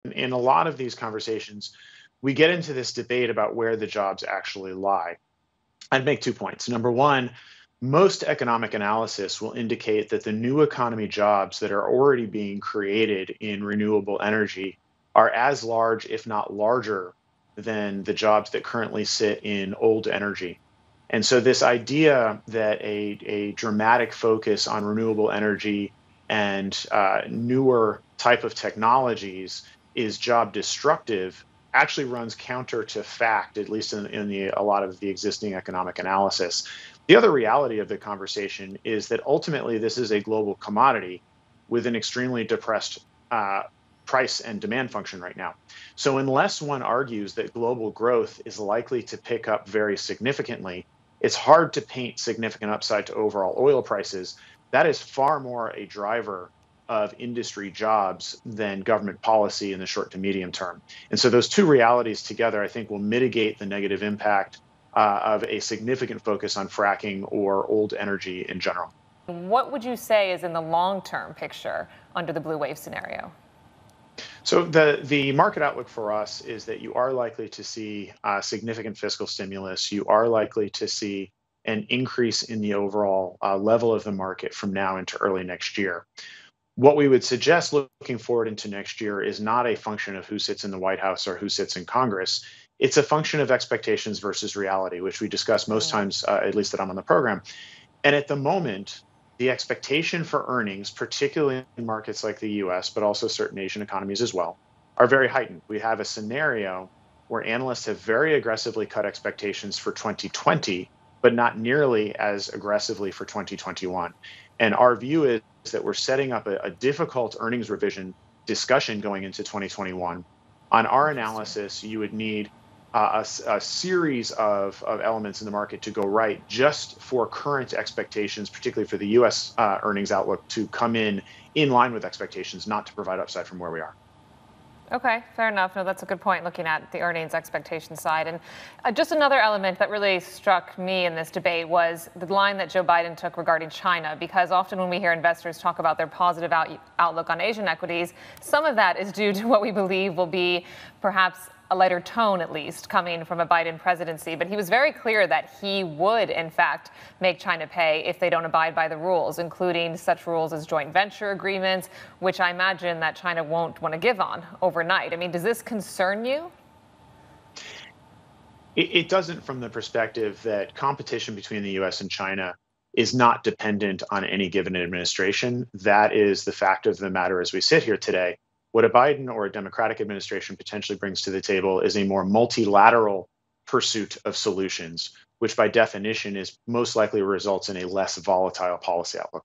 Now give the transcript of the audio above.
In a lot of these conversations, we get into this debate about where the jobs actually lie. I'd make 2 points. Number one, most economic analysis will indicate that the new economy jobs that are already being created in renewable energy are as large, if not larger, than the jobs that currently sit in old energy. And so, this idea that a dramatic focus on renewable energy and newer type of technologies is job destructive actually runs counter to fact, at least a lot of the existing economic analysis. The other reality of the conversation is that ultimately this is a global commodity with an extremely depressed price and demand function right now. So unless one argues that global growth is likely to pick up very significantly, it's hard to paint significant upside to overall oil prices. That is far more a driver of industry jobs than government policy in the short to medium term. And so those two realities together, I think, will mitigate the negative impact of a significant focus on fracking or old energy in general. What would you say is in the long-term picture under the blue wave scenario? So the market outlook for us is that you are likely to see significant fiscal stimulus. You are likely to see an increase in the overall level of the market from now into early next year. What we would suggest looking forward into next year is not a function of who sits in the White House or who sits in Congress. It's a function of expectations versus reality, which we discuss most times, at least that I'm on the program. And at the moment, the expectation for earnings, particularly in markets like the US, but also certain Asian economies as well, are very heightened. We have a scenario where analysts have very aggressively cut expectations for 2020, but not nearly as aggressively for 2021. And our view is that we're setting up a difficult earnings revision discussion going into 2021. On our analysis, you would need a series of elements in the market to go right just for current expectations, particularly for the US earnings outlook, to come in line with expectations, not to provide upside from where we are. Okay, fair enough. No, that's a good point looking at the earnings expectation side. And just another element that really struck me in this debate was the line that Joe Biden took regarding China, because often when we hear investors talk about their positive outlook on Asian equities, some of that is due to what we believe will be perhaps a lighter tone, at least, coming from a Biden presidency. But he was very clear that he would, in fact, make China pay if they don't abide by the rules, including such rules as joint venture agreements, which I imagine that China won't want to give on overnight. I mean, does this concern you? It doesn't, from the perspective that competition between the US and China is not dependent on any given administration. That is the fact of the matter as we sit here today. What a Biden or a Democratic administration potentially brings to the table is a more multilateral pursuit of solutions, which by definition is most likely results in a less volatile policy outlook.